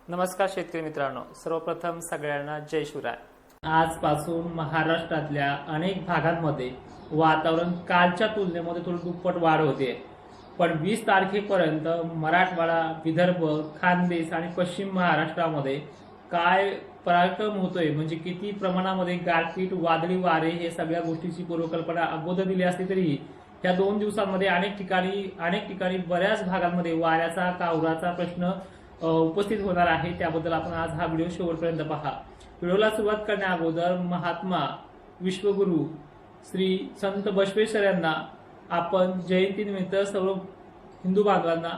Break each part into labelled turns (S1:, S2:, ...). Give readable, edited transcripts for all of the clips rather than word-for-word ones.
S1: नमस्कार शेतकरी मित्रांनो, सर्वप्रथम सगळ्यांना जय शिवराय। आजपासून महाराष्ट्रातल्या अनेक भागांमध्ये वातावरण कालच्या तुलनेमध्ये थोडी दुप्पट वाढ होते, पण 20 तारखेपर्यंत मराठवाडा, विदर्भ, खानदेश आणि पश्चिम महाराष्ट्रामध्ये काय पराक्रम होतोय, म्हणजे किती प्रमाणामध्ये गारपीट, वादळी वारे, हे सगळ्या गोष्टीची पूर्वकल्पना अगोदर दिली असली तरी या 2 दिवसांमध्ये अनेक ठिकाणी बऱ्याच भागांमध्ये वाऱ्याचा, कावराचा प्रश्न उपस्थित होणार आहे। त्याबद्दल आपण आज हा व्हिडिओ शेवटपर्यंत पहा। व्हिडिओला सुरुवात करण्या अगोदर महात्मा विश्वगुरु श्री संत बसवेश्वर यांना आपण जयंतीनिमित्त सर्व हिंदू बांधवांना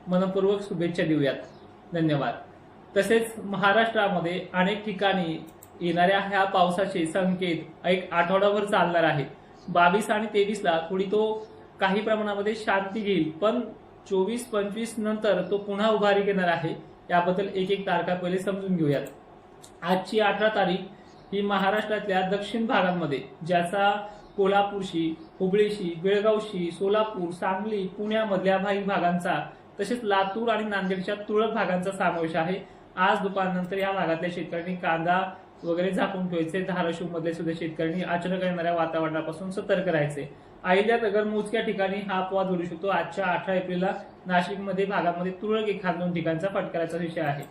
S1: मनपूर्वक शुभेच्छा देऊयात। धन्यवाद। तसेच महाराष्ट्रामध्ये अनेक ठिकाणी येणाऱ्या ह्या पावसाचे संकेत एक आठवडाभर चालणार आहेत। 22 आणि 23 ला थोडी तो काही प्रमाणामध्ये शांती घेईल, पण 24-25 नंतर तो पुन्हा उभारी घेणार आहे। याबद्दल एक तारखा पहिले समजून घेऊयात। आजची 18 तारीख ही महाराष्ट्रातल्या दक्षिण भागांमध्ये, ज्याचा कोल्हापूरशी, हुबळीशी, बेळगावशी, सोलापूर, सांगली, पुण्यामधल्या काही भागांचा, तसेच लातूर आणि नांदेडच्या तुरळक भागांचा समावेश आहे। आज दुपारनंतर या भागातल्या शेतकऱ्यांनी कांदा वगैरे झाकून ठेवायचे। धाराशिव मधले सुद्धा शेतकऱ्यांनी अचानक येणाऱ्या वातावरणापासून सतर्क राहायचे। अहिल्यानगर मोजक्या ठिकाणी हा अपवाद घडू शकतो। आजच्या 18 एप्रिलला नाशिकमध्ये भागामध्ये तुरळक 1-2 ठिकाणचा फटकाराचा विषय आहे।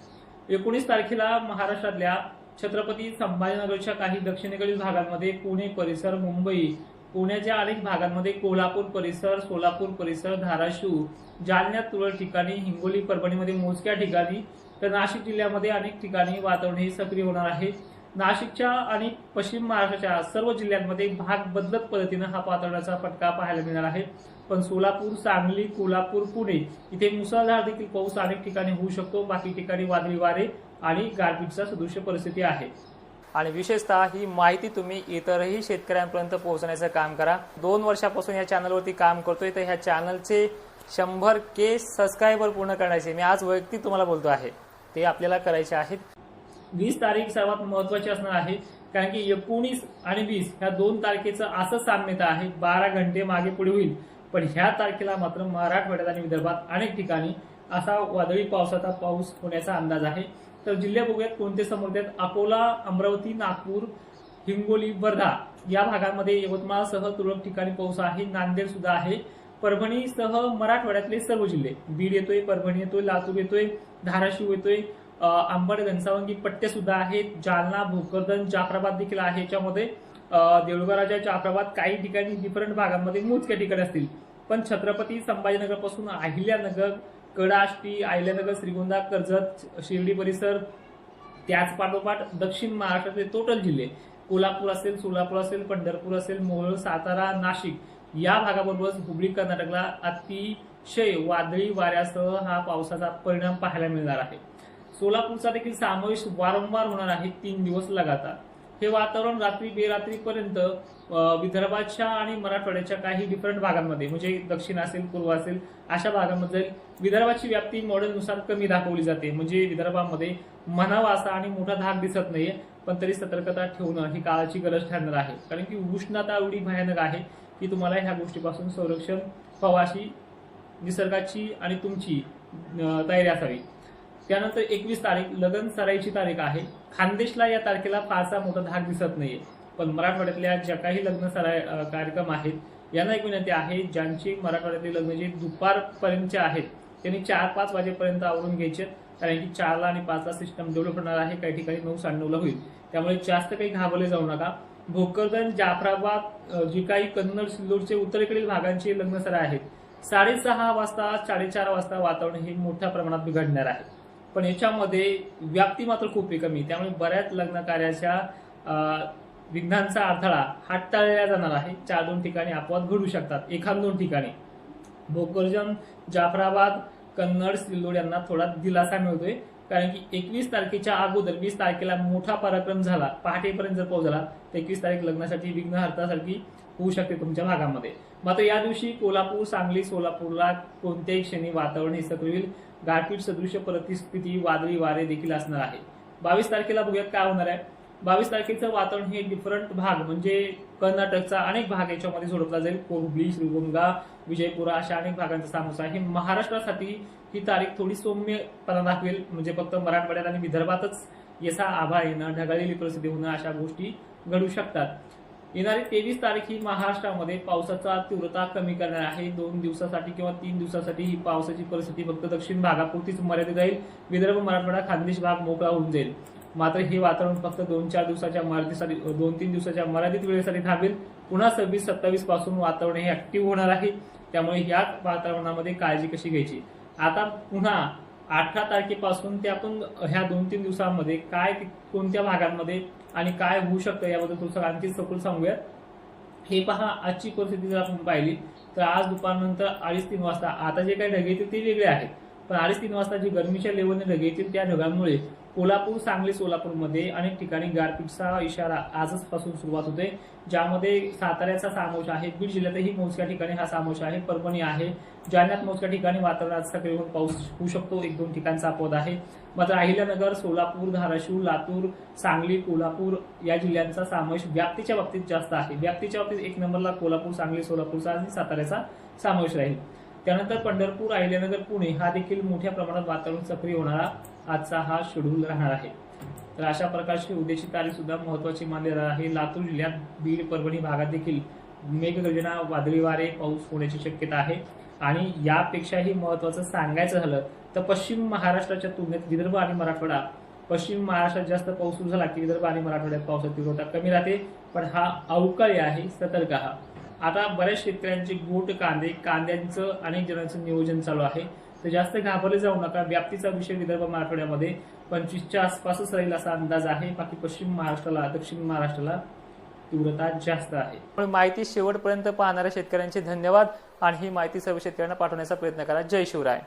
S1: 19 तारखेला महाराष्ट्रातल्या छत्रपती संभाजीनगरच्या काही दक्षिणेकडील भागांमध्ये, पुणे परिसर, मुंबई, पुण्याच्या अनेक भागांमध्ये, कोल्हापूर परिसर, सोलापूर परिसर, धाराशिव, जालन्यात तुरळक ठिकाणी, हिंगोली, परभणीमध्ये मोजक्या ठिकाणी, तर नाशिक जिल्ह्यामध्ये अनेक ठिकाणी वातावरण हे सक्रिय होणार आहे। नाशिकच्या आणि पश्चिम महाराष्ट्राच्या सर्व जिल्ह्यांमध्ये भाग बदलत पद्धतीने हा वातावरणाचा फटका पाहायला मिळणार आहे। पण सोलापूर, सांगली, कोल्हापूर, पुणे इथे मुसळधार देखील पाऊस अनेक ठिकाणी होऊ शकतो। बाकी ठिकाणी वादळी वारे आणि गारपीटचा सदृश्य परिस्थिती आहे। आणि विशेषतः ही माहिती तुम्ही इतरही शेतकऱ्यांपर्यंत पोहोचण्याचं काम करा। 2 वर्षापासून या चॅनलवरती काम करतोय, तर ह्या चॅनलचे 100K सबस्क्रायबर पूर्ण करण्याचे मी आज वैयक्तिक तुम्हाला बोलतो आहे, ते आपल्याला करायचे आहेत। 20 तारीख सर्वात महत्वाची असणार आहे, कारण की 19 आणि 20 ह्या 2 तारखेचं असं साम्यता आहे, 12 घंटे मागे पुढे होईल। पण ह्या तारखेला मात्र मराठवाड्यात आणि विदर्भात अनेक ठिकाणी असा वादळी पावसाचा पाऊस होण्याचा अंदाज आहे। तर जिल्हे बघूयात कोणते समोर आहेत। अकोला, अमरावती, नागपूर, हिंगोली, वर्धा या भागांमध्ये, यवतमाळसह तुरळक ठिकाणी पाऊस आहे। नांदेड सुद्धा आहे। परभणीसह मराठवाड्यातले सर्व जिल्हे, बीड येतोय, परभणी येतोय, लातूर येतोय, धाराशिव येतोय, अंबड, घनसावंगी पट्टे सुद्धा आहेत। जालना, भोकरदन, जाफराबाद देखील आहे। याच्यामध्ये देऊळगाव राजा, जाफराबाद काही ठिकाणी डिफरंट भागांमध्ये मोजक्या ठिकाणी असतील। पण छत्रपती संभाजीनगर पासून अहिल्यानगर, कडाष्टी, अहिल्यानगर, श्रीगोंदा, कर्जत, शिर्डी परिसर, त्याच पाठोपाठ दक्षिण महाराष्ट्रातले टोटल जिल्हे, कोल्हापूर असेल, सोलापूर असेल, पंढरपूर असेल, मोहोळ, सातारा, नाशिक या भागाबरोबरच हुबळी, कर्नाटकला अतिशय वादळी वाऱ्यासह हा पावसाचा परिणाम पाहायला मिळणार आहे। सोलापूरचा देखील समावेश वारंवार होणार आहे 3 दिवस लगातार। हे वातावरण रात्री बेरात्रीपर्यंत विदर्भाच्या आणि मराठवाड्याच्या काही डिफरंट भागांमध्ये, म्हणजे दक्षिण असेल, पूर्व असेल, अशा भागांमध्ये विदर्भाची व्याप्ती मॉडेलनुसार कमी दाखवली जाते। म्हणजे विदर्भामध्ये म्हणावा असा आणि मोठा धाक दिसत नाहीये, पण तरी सतर्कता ठेवणं ही काळाची गरज ठरणार आहे। कारण की उष्णता एवढी भयानक आहे की तुम्हाला ह्या गोष्टीपासून संरक्षण व्हावं अशी निसर्गाची आणि तुमची तयारी असावी। त्यानंतर 21 तारीख लगन सराईची तारीख आहे। खानदेशला या तारखेला फारसा मोठा धाक दिसत नाहीये, पण मराठवाड्यातल्या ज्या काही लग्न सराई कार्यक्रम आहेत यांना एक विनंती आहे, ज्यांची मराठवाड्यातले लग्न जे दुपारपर्यंतचे आहेत त्यांनी 4-5 वाजेपर्यंत आवरून घ्यायचे, कारण की 4 आणि 5 सिस्टम डेव्हलप होणार आहे। काही ठिकाणी 9-9:30 होईल, त्यामुळे जास्त काही घाबरले जाऊ नका। भोकरदन, जाफराबाद, जी काही कन्नड, सिल्लोडचे उत्तरेकडील भागांचे लग्न सराई आहेत, 6:30 वाजता, 4:30 वाजता वातावरण हे मोठ्या प्रमाणात बिघडणार आहे। पण याच्यामध्ये व्याप्ती मात्र खूप कमी, त्यामुळे बऱ्याच लग्न कार्याच्या विघ्नांचा अडथळा हाताळला जाणार आहे। 4-2 ठिकाणी अपवाद घडू शकतात, 1-2 ठिकाणी। भोकरदन, जाफराबाद, कन्नड, सिल्लोड यांना थोडा दिलासा मिळतोय, कारण की 21 तारखेच्या अगोदर 20 तारखेला मोठा पराक्रम झाला, पहाटेपर्यंत जर पाऊस झाला तर 21 तारीख लग्नासाठी विघ्नहर्तासारखी होऊ शकते तुमच्या भागामध्ये। मात्र या दिवशी कोल्हापूर, सांगली, सोलापूरला कोणत्याही क्षणी वातावरण हे सक्रिय होईल। गारपीट सदृश्य परिस्थिती, वादळी वारे देखील असणार आहे। 22 तारखेला बघूयात काय होणार आहे। 22 तारखेचं वातावरण हे डिफरंट भाग म्हणजे कर्नाटकचा अनेक भाग याच्यामध्ये सोडवला जाईल. हुबळी, श्रीगोंदा, विजयपुरा अशा अनेक भागांचा समावेश आहे. महाराष्ट्रासाठी ही तारीख थोडी सौम्यपणा दाखवेल, म्हणजे फक्त मराठवाड्यात आणि विदर्भातच याचा आभाळ येणं, ढगाळलेली परिस्थिती होणं अशा गोष्टी घडू शकतात. येणारी 23 तारीख ही महाराष्ट्रामध्ये पावसाचा तीव्रता कमी करणार आहे. 2 दिवसासाठी किंवा 3 दिवसासाठी ही पावसाची परिस्थिती फक्त दक्षिण भागापुरतीच मर्यादित राहील. विदर्भ, मराठवाडा, खानदेश भाग मोकळा होऊन जाईल. मात्र हे वातावरण फक्त 2-4 दिवसाच्या मर्यादेसाठी 2-3 दिवसाच्या मर्यादित वेळेसाठी थांबेल. पुन्हा 26-27 पासून वातावरण हे ऍक्टिव्ह होणार आहे. त्यामुळे या वातावरणामध्ये काळजी कशी घ्यायची. आता पुन्हा 18 तारखेपासून ते आपण ह्या 2-3 दिवसांमध्ये काय कोणत्या भागांमध्ये आणि काय होऊ शकतं याबद्दल थोडंसं आणखी सखोल सांगूया. हे पहा, आजची परिस्थिती जर आपण पाहिली तर आज दुपारनंतर 2:30-3 वाजता आता जे काही ढग येतील ते वेगळे आहेत, पण 2:30-3 वाजता जी गरमीच्या लेवलने ढग येतील त्या ढगांमुळे कोल्हापूर, सांगली, सोलापूरमध्ये अनेक ठिकाणी गारपीटचा इशारा आजच पासून सुरुवात होते, ज्यामध्ये साताऱ्याचा समावेश आहे. बीड जिल्ह्यातही मोजक्या ठिकाणी हा समावेश आहे. परभणी आहे. जालन्यात मोजक्या ठिकाणी वातावरणात सक्रिय होऊन पाऊस होऊ शकतो. 1-2 ठिकाणचा अपवाद आहे. मात्र अहिल्यानगर, सोलापूर, धाराशिव, लातूर, सांगली, कोल्हापूर या जिल्ह्यांचा समावेश व्याप्तीच्या बाबतीत जास्त आहे. व्याप्तीच्या बाबतीत 1 नंबरला कोल्हापूर, सांगली, सोलापूरचा आणि साताऱ्याचा समावेश राहील. त्यानंतर पंढरपूर, अहिल्यानगर, पुणे हा देखील मोठ्या प्रमाणात वातावरण सक्रिय होणारा आजचा हा शेड्यूल राहणार आहे. तर अशा प्रकारची उद्याची तारीख सुद्धा महत्वाची मानली जाणार आहे. लातूर जिल्ह्यात, बीड, परभणी भागात देखील मेघगर्जना, वादळी वारे, पाऊस होण्याची शक्यता आहे. आणि यापेक्षाही महत्वाचं सांगायचं झालं तर पश्चिम महाराष्ट्राच्या तुलनेत विदर्भ आणि मराठवाडा, पश्चिम महाराष्ट्रात जास्त पाऊस सुरू झाला की विदर्भ आणि मराठवाड्यात पावसाची तीव्रता कमी राहते. पण हा अवकाळी आहे, सतर्क हा. आता बऱ्याच शेतकऱ्यांचे गोट कांद्यांचं अनेक जणांचं नियोजन चालू आहे, तर जास्त घाबरले जाऊ नका. व्याप्तीचा विषय विदर्भ, मराठवाड्यामध्ये 25च्या आसपासच राहील असा अंदाज आहे. बाकी पश्चिम महाराष्ट्राला, दक्षिण महाराष्ट्राला तीव्रता जास्त आहे. माहिती शेवटपर्यंत पाहणाऱ्या शेतकऱ्यांचे धन्यवाद आणि ही माहिती सर्व शेतकऱ्यांना पाठवण्याचा प्रयत्न करा. जय शिवराय.